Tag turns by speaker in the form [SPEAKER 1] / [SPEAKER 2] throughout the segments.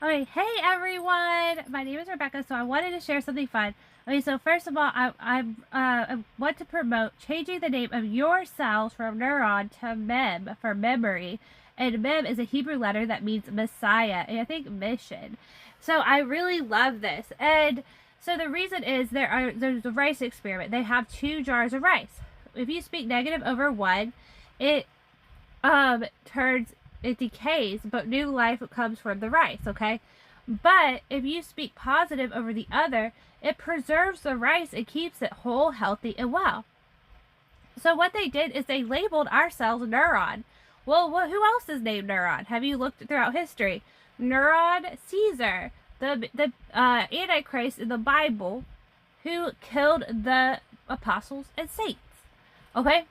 [SPEAKER 1] Okay, hey everyone! My name is Rebecca, so I wanted to share something fun. Okay, so first of all, I want to promote changing the name of your cells from neuron to mem for memory. And mem is a Hebrew letter that means Messiah, and I think mission. So I really love this. And so the reason is there's a rice experiment. They have 2 jars of rice. If you speak negative over one, it turns it decays, but new life comes from the rice, okay? But if you speak positive over the other, it preserves the rice and keeps it whole, healthy, and well. So what they did is they labeled our cells neuron. Well, who else is named neuron? Have you looked throughout history? Neuron Caesar, the Antichrist in the Bible, who killed the apostles and saints. Okay,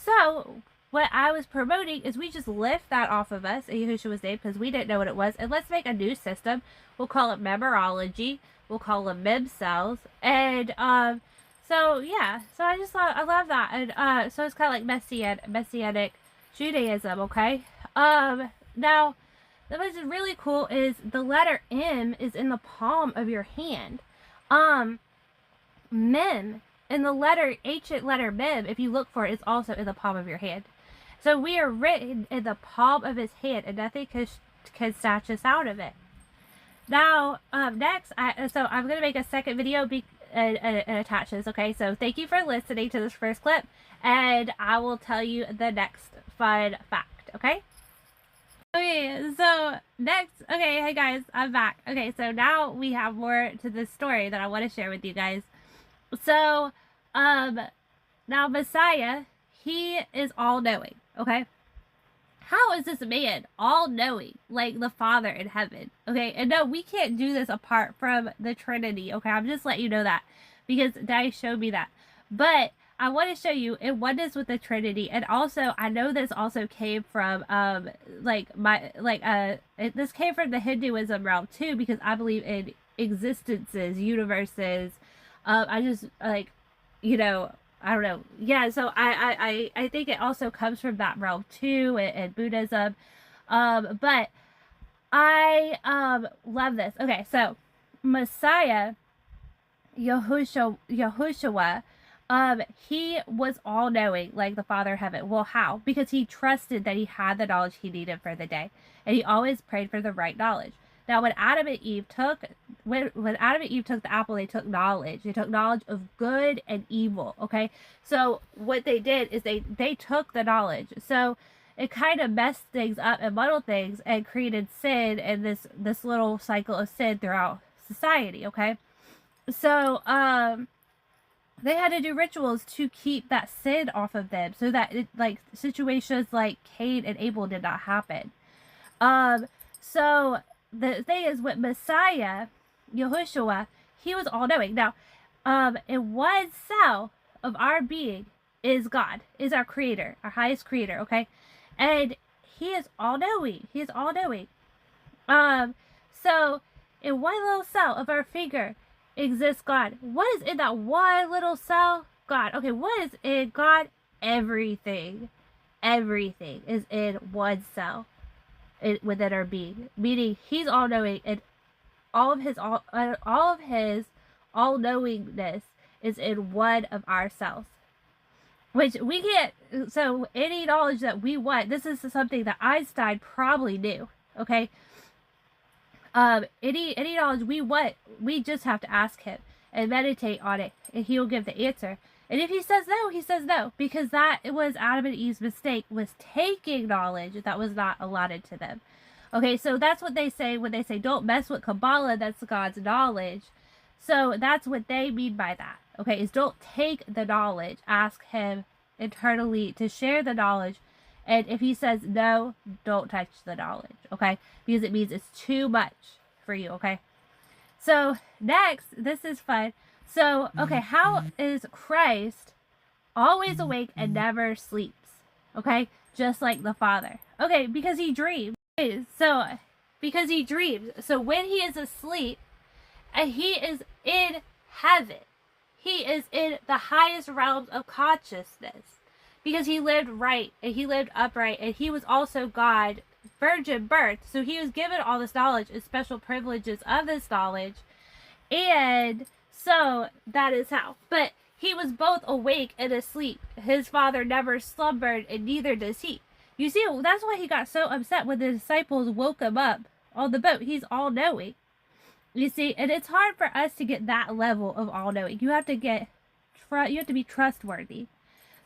[SPEAKER 1] so what I was promoting is we just lift that off of us, Yahushua's name, because we didn't know what it was, and let's make a new system. We'll call it memorology. We'll call them mem cells, and so yeah, so I just thought I love that, and so it's kind of like messianic Judaism, okay? Now, what's really cool is the letter M is in the palm of your hand. Mem, and the letter, ancient letter mem, if you look for it, is also in the palm of your hand. So we are written in the palm of his hand, and nothing can snatch us out of it. Now, next, so I'm going to make a second video and attach this, okay? So thank you for listening to this first clip, and I will tell you the next fun fact, okay? Okay, so next, okay, hey guys, I'm back. Okay, so now we have more to this story that I want to share with you guys. So, now Messiah, he is all-knowing, okay? How is this man all-knowing, like the Father in heaven, okay? And no, we can't do this apart from the Trinity, okay? I'm just letting you know that, because Daddy showed me that. But I want to show you in oneness with the Trinity, and also, I know this also came from, this came from the Hinduism realm, too, because I believe in existences, universes. I just, like, you know, I don't know. Yeah, so I think it also comes from that realm, too, and Buddhism. But I love this. Okay, so Messiah, Yahushua, he was all-knowing, like the Father in heaven. Well, how? Because he trusted that he had the knowledge he needed for the day, and he always prayed for the right knowledge. Now, when Adam and Eve took the apple, they took knowledge. They took knowledge of good and evil. Okay, so what they did is they took the knowledge. So it kind of messed things up and muddled things and created sin and this little cycle of sin throughout society. Okay, so they had to do rituals to keep that sin off of them, so that like situations like Cain and Abel did not happen. So the thing is, with Messiah, Yahushua, he was all-knowing. Now, in one cell of our being is God, is our creator, our highest creator, okay? And he is all-knowing. He is all-knowing. So in one little cell of our finger exists God. What is in that one little cell? God. Okay, what is in God? Everything. Everything is in one cell within our being, meaning he's all-knowing, and all of his all-knowingness is in one of our cells, which we can't. So any knowledge that we want, this is something that Einstein probably knew, okay? Any knowledge we want, we just have to ask him and meditate on it, and he'll give the answer. And if he says no, he says no, because that was Adam and Eve's mistake, was taking knowledge that was not allotted to them. Okay, so that's what they say when they say don't mess with Kabbalah, that's God's knowledge. So that's what they mean by that. Okay, is don't take the knowledge, ask him internally to share the knowledge. And if he says no, don't touch the knowledge, okay? Because it means it's too much for you, okay? So next, this is fun. So, okay, how is Christ always awake and never sleeps? Okay, just like the Father. Okay, because he dreams. So, because he dreams. So when he is asleep, he is in heaven. He is in the highest realms of consciousness. Because he lived right, and he lived upright, and he was also God virgin birth. So he was given all this knowledge and special privileges of this knowledge. And so that is how. But he was both awake and asleep. His father never slumbered, and neither does he. You see, that's why he got so upset when the disciples woke him up on the boat. He's all-knowing. You see, and it's hard for us to get that level of all-knowing. You have to be trustworthy.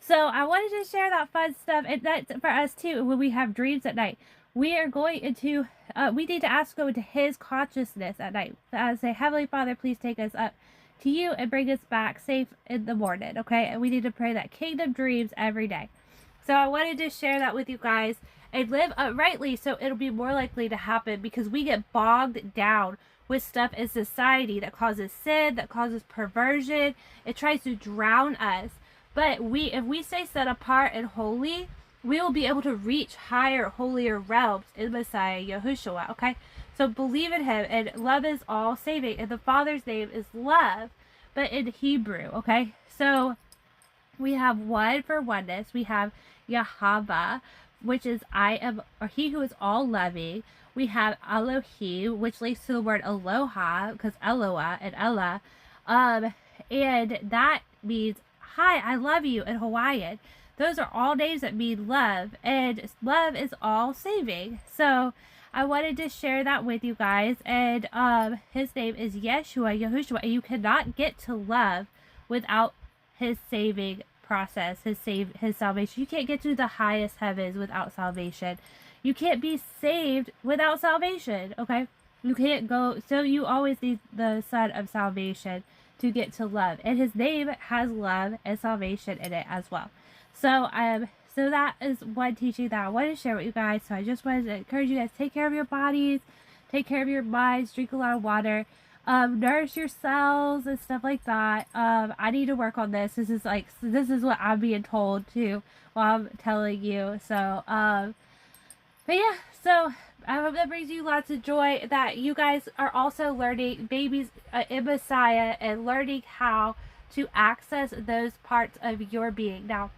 [SPEAKER 1] So I wanted to share that fun stuff, and that's for us too. When we have dreams at night, we are going into, we need to ask to go into His consciousness at night. Say, Heavenly Father, please take us up to you and bring us back safe in the morning. Okay, and we need to pray that kingdom dreams every day. So I wanted to share that with you guys and live uprightly, so it'll be more likely to happen, because we get bogged down with stuff in society that causes sin, that causes perversion. It tries to drown us. But if we stay set apart and holy, we will be able to reach higher, holier realms in Messiah Yahushua, okay? So believe in Him, and love is all saving. And the Father's name is love, but in Hebrew, okay? So we have one for oneness. We have Yahweh, which is I am, or He who is all loving. We have Elohim, which links to the word aloha, because Eloah and Ella. And that means, hi, I love you in Hawaiian. Those are all names that mean love, and love is all saving. So I wanted to share that with you guys. And His name is Yeshua, Yahushua, and you cannot get to love without His saving process, His salvation. You can't get to the highest heavens without salvation. You can't be saved without salvation, okay? You can't go, so you always need the Son of Salvation to get to love. And His name has love and salvation in it as well. So that is one teaching that I wanted to share with you guys. So I just wanted to encourage you guys, take care of your bodies, take care of your minds, drink a lot of water, nourish your cells and stuff like that. I need to work on this. This is what I'm being told too while I'm telling you. So, but yeah, so I hope that brings you lots of joy, that you guys are also learning, babies in Messiah, and learning how to access those parts of your being. Now,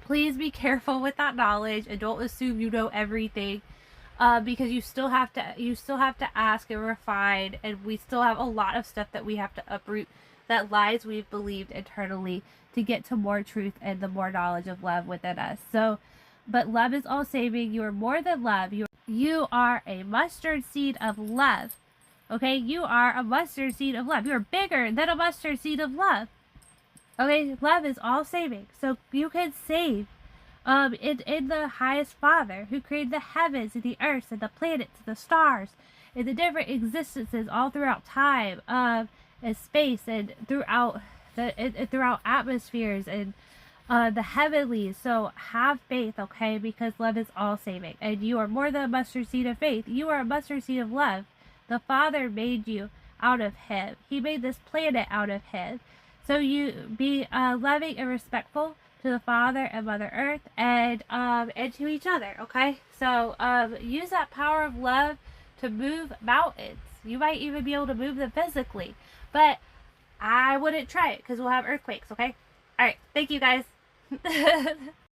[SPEAKER 1] please be careful with that knowledge, and don't assume you know everything, because you still have to ask and refine, and we still have a lot of stuff that we have to uproot, that lies we've believed internally, to get to more truth and the more knowledge of love within us. So, but love is all saving. You are more than love. You are a mustard seed of love. Okay, you are a mustard seed of love. You are bigger than a mustard seed of love. Okay, love is all saving. So you can save in the highest Father, who created the heavens and the earth and the planets and the stars and the different existences all throughout time, and space, and throughout atmospheres and the heavenlies. So have faith, okay, because love is all saving. And you are more than a mustard seed of faith. You are a mustard seed of love. The Father made you out of Him. He made this planet out of Him. So you be loving and respectful to the Father and Mother Earth, and to each other, okay? So use that power of love to move mountains. You might even be able to move them physically, but I wouldn't try it, because we'll have earthquakes, okay? All right, thank you guys.